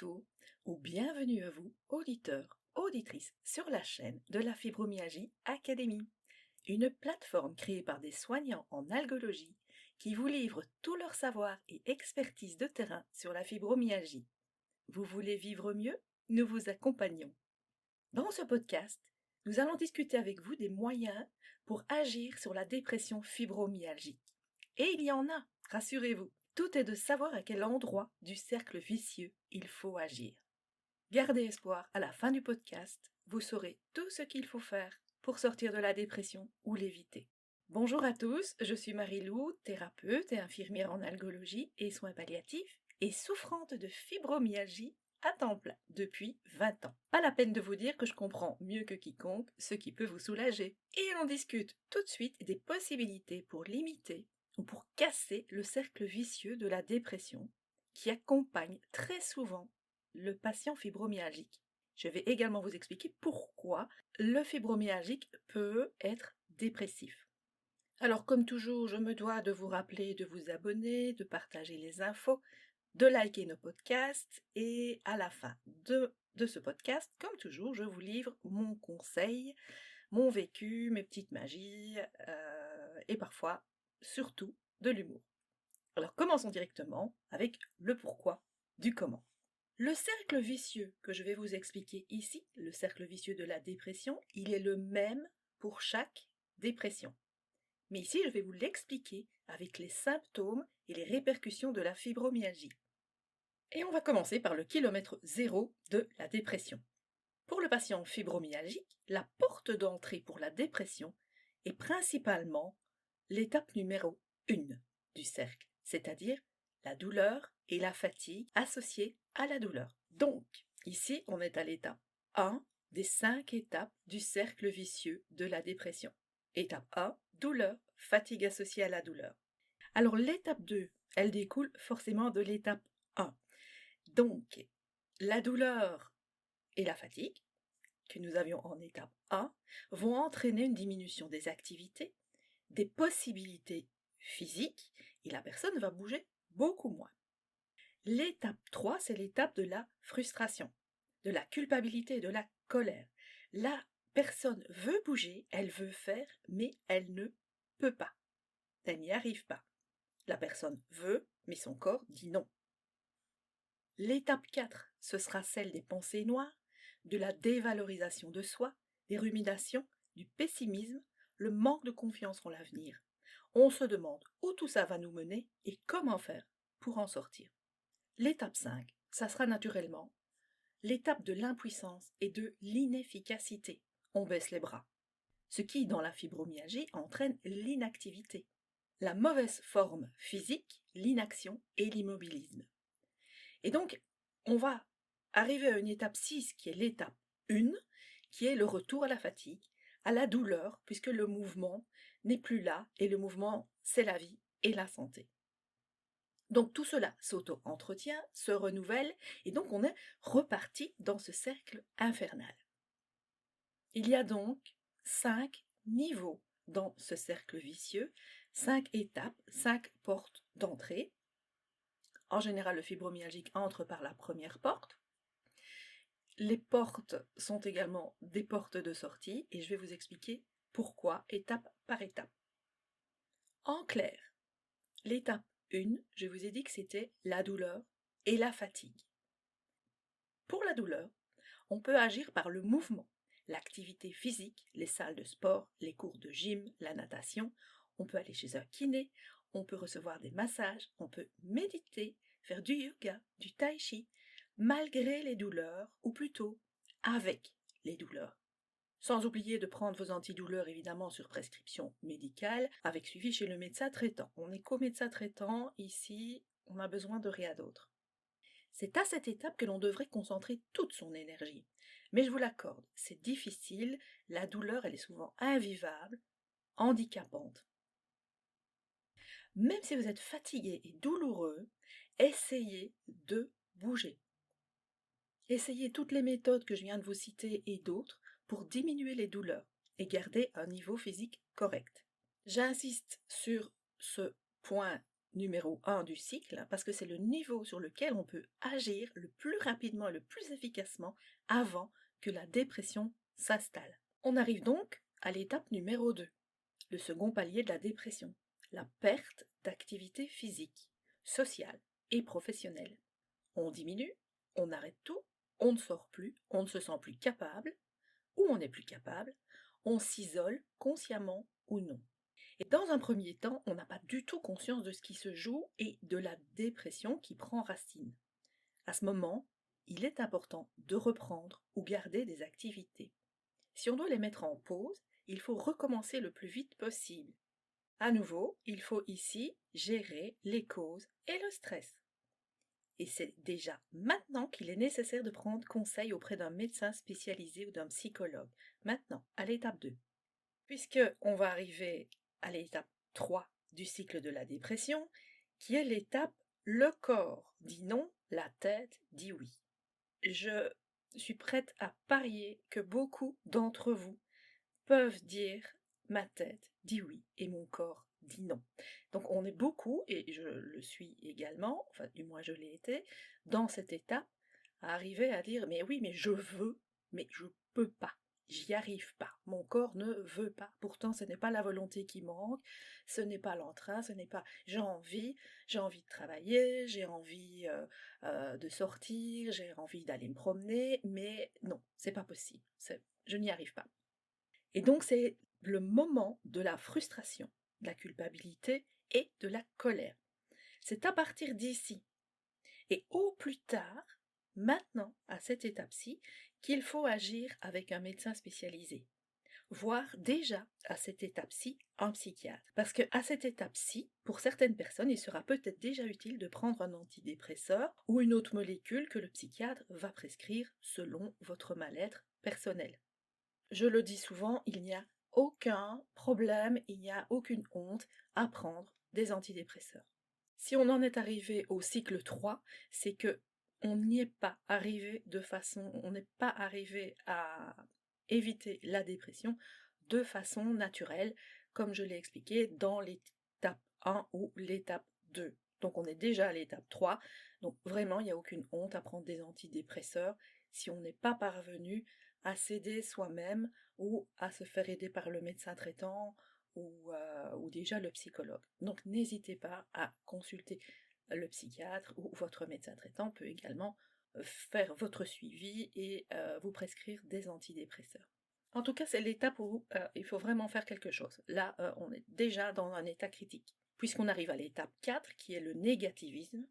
bientôt ou bienvenue à vous, auditeurs, auditrices, sur la chaîne de la Fibromyalgie Academy, une plateforme créée par des soignants en algologie qui vous livrent tout leur savoir et expertise de terrain sur la fibromyalgie. Vous voulez vivre mieux? Nous vous accompagnons. Dans ce podcast, nous allons discuter avec vous des moyens pour agir sur la dépression fibromyalgique. Et il y en a, rassurez-vous. Tout est de savoir à quel endroit du cercle vicieux il faut agir. Gardez espoir, à la fin du podcast, vous saurez tout ce qu'il faut faire pour sortir de la dépression ou l'éviter. Bonjour à tous, je suis Marie-Lou, thérapeute et infirmière en algologie et soins palliatifs et souffrante de fibromyalgie à temps plein depuis 20 ans. Pas la peine de vous dire que je comprends mieux que quiconque ce qui peut vous soulager. Et on discute tout de suite des possibilités pour limiter ou pour casser le cercle vicieux de la dépression qui accompagne très souvent le patient fibromyalgique. Je vais également vous expliquer pourquoi le fibromyalgique peut être dépressif. Alors comme toujours, je me dois de vous rappeler de vous abonner, de partager les infos, de liker nos podcasts et à la fin de ce podcast, comme toujours, je vous livre mon conseil, mon vécu, mes petites magies et parfois surtout de l'humour. Alors commençons directement avec le pourquoi du comment. Le cercle vicieux que je vais vous expliquer ici, le cercle vicieux de la dépression, il est le même pour chaque dépression. Mais ici, je vais vous l'expliquer avec les symptômes et les répercussions de la fibromyalgie. Et on va commencer par le kilomètre zéro de la dépression. Pour le patient fibromyalgique, la porte d'entrée pour la dépression est principalement l'étape numéro 1 du cercle, c'est-à-dire la douleur et la fatigue associées à la douleur. Donc, ici, on est à l'étape 1 des 5 étapes du cercle vicieux de la dépression. Étape 1, douleur, fatigue associée à la douleur. Alors, l'étape 2, elle découle forcément de l'étape 1. Donc, la douleur et la fatigue, que nous avions en étape 1, vont entraîner une diminution des activités, des possibilités physiques, et la personne va bouger beaucoup moins. L'étape 3, c'est l'étape de la frustration, de la culpabilité et de la colère. La personne veut bouger, elle veut faire, mais elle ne peut pas. Elle n'y arrive pas. La personne veut, mais son corps dit non. L'étape 4, ce sera celle des pensées noires, de la dévalorisation de soi, des ruminations, du pessimisme, le manque de confiance en l'avenir. On se demande où tout ça va nous mener et comment faire pour en sortir. L'étape 5, ça sera naturellement l'étape de l'impuissance et de l'inefficacité. On baisse les bras. Ce qui, dans la fibromyalgie, entraîne l'inactivité. La mauvaise forme physique, l'inaction et l'immobilisme. Et donc, on va arriver à une étape 6 qui est l'étape 1, qui est le retour à la fatigue, à la douleur, puisque le mouvement n'est plus là, et le mouvement, c'est la vie et la santé. Donc tout cela s'auto-entretient, se renouvelle, et donc on est reparti dans ce cercle infernal. Il y a donc 5 niveaux dans ce cercle vicieux, 5 étapes, 5 portes d'entrée. En général, le fibromyalgique entre par la première porte. Les portes sont également des portes de sortie et je vais vous expliquer pourquoi, étape par étape. En clair, l'étape 1, je vous ai dit que c'était la douleur et la fatigue. Pour la douleur, on peut agir par le mouvement, l'activité physique, les salles de sport, les cours de gym, la natation. On peut aller chez un kiné, on peut recevoir des massages, on peut méditer, faire du yoga, du tai chi, malgré les douleurs, ou plutôt avec les douleurs. Sans oublier de prendre vos antidouleurs évidemment sur prescription médicale, avec suivi chez le médecin traitant. On n'est qu'au médecin traitant, ici, on a besoin de rien d'autre. C'est à cette étape que l'on devrait concentrer toute son énergie. Mais je vous l'accorde, c'est difficile, la douleur elle est souvent invivable, handicapante. Même si vous êtes fatigué et douloureux, essayez de bouger. Essayez toutes les méthodes que je viens de vous citer et d'autres pour diminuer les douleurs et garder un niveau physique correct. J'insiste sur ce point numéro 1 du cycle, parce que c'est le niveau sur lequel on peut agir le plus rapidement et le plus efficacement avant que la dépression s'installe. On arrive donc à l'étape numéro 2, le second palier de la dépression, la perte d'activité physique, sociale et professionnelle. On diminue, on arrête tout, on ne sort plus, on ne se sent plus capable, ou on n'est plus capable, on s'isole consciemment ou non. Et dans un premier temps, on n'a pas du tout conscience de ce qui se joue et de la dépression qui prend racine. À ce moment, il est important de reprendre ou garder des activités. Si on doit les mettre en pause, il faut recommencer le plus vite possible. À nouveau, il faut ici gérer les causes et le stress. Et c'est déjà maintenant qu'il est nécessaire de prendre conseil auprès d'un médecin spécialisé ou d'un psychologue. Maintenant, à l'étape 2. Puisque on va arriver à l'étape 3 du cycle de la dépression, qui est l'étape le corps dit non, la tête dit oui. Je suis prête à parier que beaucoup d'entre vous peuvent dire ma tête dit oui et mon corps dit non. Donc on est beaucoup, et je le suis également, enfin du moins je l'ai été, dans cette étape, à arriver à dire mais oui, mais je veux, mais je peux pas. J'y arrive pas, mon corps ne veut pas. Pourtant, ce n'est pas la volonté qui manque, ce n'est pas l'entrain, ce n'est pas j'ai envie de travailler, j'ai envie de sortir, j'ai envie d'aller me promener, mais non, c'est pas possible, je n'y arrive pas. Et donc c'est le moment de la frustration, de la culpabilité et de la colère. C'est à partir d'ici, et au plus tard, maintenant, à cette étape-ci, qu'il faut agir avec un médecin spécialisé, voire déjà à cette étape-ci un psychiatre. Parce qu'à cette étape-ci, pour certaines personnes, il sera peut-être déjà utile de prendre un antidépresseur ou une autre molécule que le psychiatre va prescrire selon votre mal-être personnel. Je le dis souvent, il n'y a aucun problème, il n'y a aucune honte à prendre des antidépresseurs. Si on en est arrivé au cycle 3, c'est que on n'y est pas arrivé on n'est pas arrivé à éviter la dépression de façon naturelle, comme je l'ai expliqué dans l'étape 1 ou l'étape 2. Donc on est déjà à l'étape 3, donc vraiment il n'y a aucune honte à prendre des antidépresseurs si on n'est pas parvenu à s'aider soi-même ou à se faire aider par le médecin traitant ou déjà le psychologue. Donc n'hésitez pas à consulter le psychiatre, ou votre médecin traitant peut également faire votre suivi et vous prescrire des antidépresseurs. En tout cas, c'est l'étape où il faut vraiment faire quelque chose. Là, on est déjà dans un état critique. Puisqu'on arrive à l'étape 4, qui est le négativisme,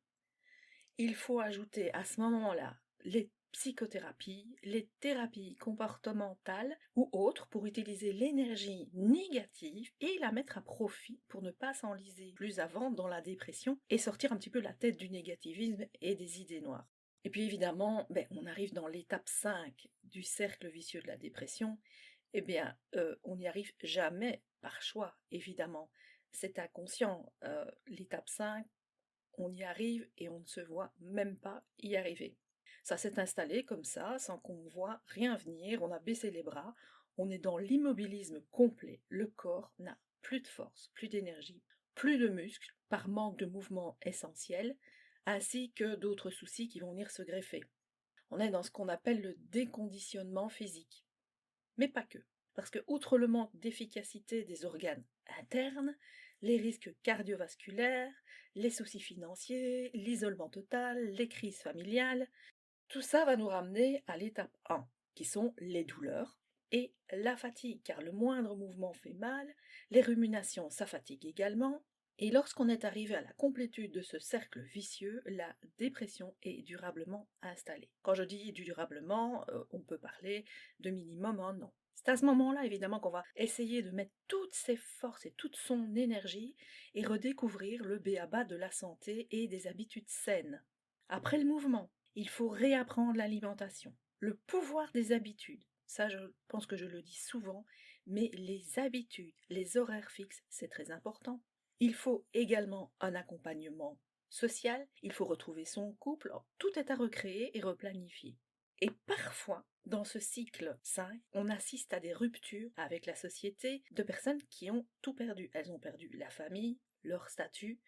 il faut ajouter à ce moment-là les psychothérapies, les thérapies comportementales ou autres pour utiliser l'énergie négative et la mettre à profit pour ne pas s'enliser plus avant dans la dépression et sortir un petit peu la tête du négativisme et des idées noires. Et puis évidemment, on arrive dans l'étape 5 du cercle vicieux de la dépression. On n'y arrive jamais par choix, évidemment. C'est inconscient. L'étape 5, on y arrive et on ne se voit même pas y arriver. Ça s'est installé comme ça, sans qu'on ne voit rien venir, on a baissé les bras, on est dans l'immobilisme complet, le corps n'a plus de force, plus d'énergie, plus de muscles, par manque de mouvements essentiels, ainsi que d'autres soucis qui vont venir se greffer. On est dans ce qu'on appelle le déconditionnement physique. Mais pas que, parce que outre le manque d'efficacité des organes internes, les risques cardiovasculaires, les soucis financiers, l'isolement total, les crises familiales, tout ça va nous ramener à l'étape 1, qui sont les douleurs et la fatigue, car le moindre mouvement fait mal, les ruminations, ça fatigue également, et lorsqu'on est arrivé à la complétude de ce cercle vicieux, la dépression est durablement installée. Quand je dis durablement, on peut parler de minimum un an. C'est à ce moment-là, évidemment, qu'on va essayer de mettre toutes ses forces et toute son énergie et redécouvrir le b.a.-ba de la santé et des habitudes saines. Après le mouvement, il faut réapprendre l'alimentation, le pouvoir des habitudes. Ça, je pense que je le dis souvent, mais les habitudes, les horaires fixes, c'est très important. Il faut également un accompagnement social, il faut retrouver son couple, tout est à recréer et replanifier. Et parfois, dans ce cycle 5, on assiste à des ruptures avec la société de personnes qui ont tout perdu. Elles ont perdu la famille, leur statut,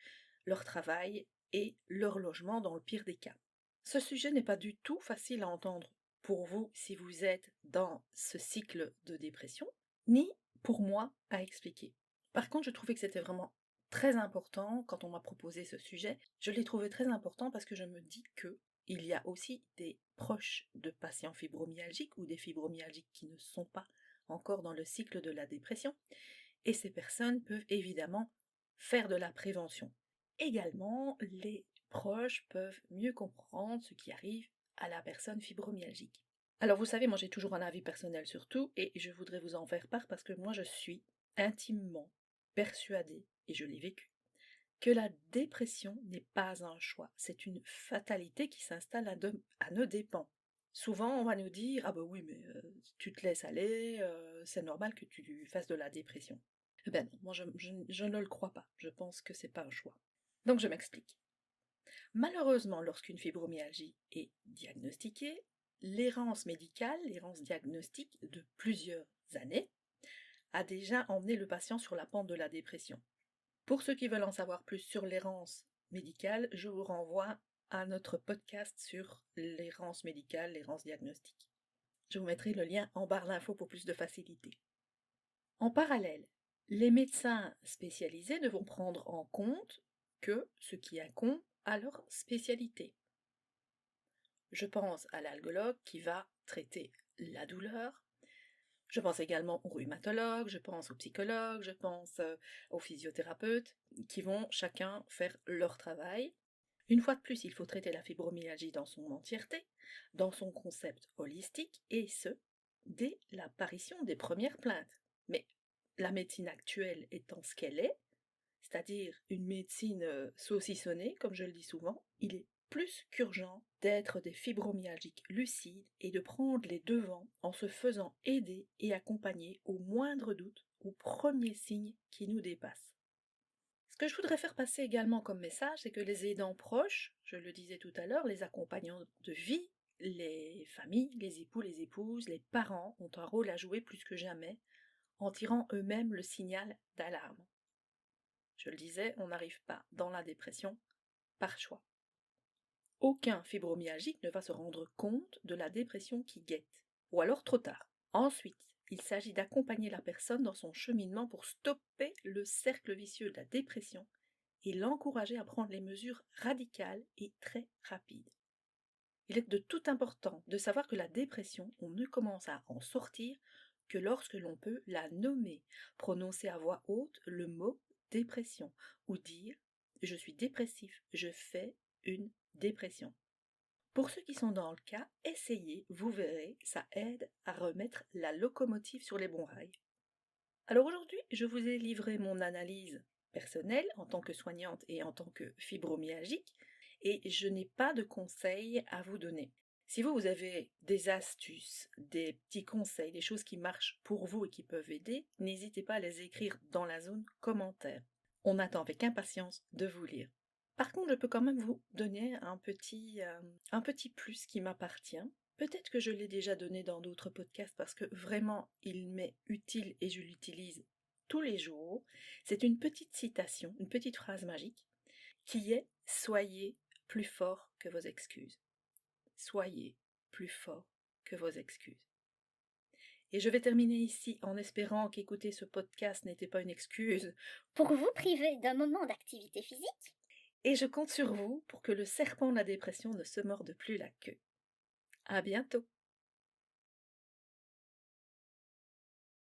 leur travail et leur logement dans le pire des cas. Ce sujet n'est pas du tout facile à entendre pour vous si vous êtes dans ce cycle de dépression, ni pour moi à expliquer. Par contre, je trouvais que c'était vraiment très important quand on m'a proposé ce sujet. Je l'ai trouvé très important parce que je me dis que il y a aussi des proches de patients fibromyalgiques ou des fibromyalgiques qui ne sont pas encore dans le cycle de la dépression, et ces personnes peuvent évidemment faire de la prévention. Également, les proches peuvent mieux comprendre ce qui arrive à la personne fibromyalgique. Alors vous savez, moi j'ai toujours un avis personnel sur tout et je voudrais vous en faire part parce que moi je suis intimement persuadée, et je l'ai vécu, que la dépression n'est pas un choix, c'est une fatalité qui s'installe à nos dépens. Souvent on va nous dire « Ah bah oui mais tu te laisses aller, c'est normal que tu fasses de la dépression ». Eh ben non, moi je ne le crois pas, je pense que c'est pas un choix. Donc je m'explique. Malheureusement, lorsqu'une fibromyalgie est diagnostiquée, l'errance médicale, l'errance diagnostique de plusieurs années, a déjà emmené le patient sur la pente de la dépression. Pour ceux qui veulent en savoir plus sur l'errance médicale, je vous renvoie à notre podcast sur l'errance médicale, l'errance diagnostique. Je vous mettrai le lien en barre d'infos pour plus de facilité. En parallèle, les médecins spécialisés ne vont prendre en compte que ce qui incombe à leur spécialité. Je pense à l'algologue qui va traiter la douleur. Je pense également aux rhumatologues, je pense aux psychologues, je pense aux physiothérapeutes qui vont chacun faire leur travail. Une fois de plus, il faut traiter la fibromyalgie dans son entièreté, dans son concept holistique, et ce, dès l'apparition des premières plaintes. Mais la médecine actuelle étant ce qu'elle est, c'est-à-dire une médecine saucissonnée, comme je le dis souvent, il est plus qu'urgent d'être des fibromyalgiques lucides et de prendre les devants en se faisant aider et accompagner au moindre doute, au premier signe qui nous dépasse. Ce que je voudrais faire passer également comme message, c'est que les aidants proches, je le disais tout à l'heure, les accompagnants de vie, les familles, les époux, les épouses, les parents ont un rôle à jouer plus que jamais en tirant eux-mêmes le signal d'alarme. Je le disais, on n'arrive pas dans la dépression par choix. Aucun fibromyalgique ne va se rendre compte de la dépression qui guette, ou alors trop tard. Ensuite, il s'agit d'accompagner la personne dans son cheminement pour stopper le cercle vicieux de la dépression et l'encourager à prendre les mesures radicales et très rapides. Il est de toute importance de savoir que la dépression, on ne commence à en sortir que lorsque l'on peut la nommer, prononcer à voix haute le mot dépression ou dire « je suis dépressif, je fais une dépression ». Pour ceux qui sont dans le cas, essayez, vous verrez, ça aide à remettre la locomotive sur les bons rails. Alors aujourd'hui, je vous ai livré mon analyse personnelle en tant que soignante et en tant que fibromyalgique, et je n'ai pas de conseils à vous donner. Si vous avez des astuces, des petits conseils, des choses qui marchent pour vous et qui peuvent aider, n'hésitez pas à les écrire dans la zone commentaire. On attend avec impatience de vous lire. Par contre, je peux quand même vous donner un petit plus qui m'appartient. Peut-être que je l'ai déjà donné dans d'autres podcasts parce que vraiment il m'est utile et je l'utilise tous les jours. C'est une petite citation, une petite phrase magique qui est « Soyez plus fort que vos excuses ». Soyez plus fort que vos excuses. Et je vais terminer ici en espérant qu'écouter ce podcast n'était pas une excuse pour vous priver d'un moment d'activité physique. Et je compte sur vous pour que le serpent de la dépression ne se morde plus la queue. À bientôt!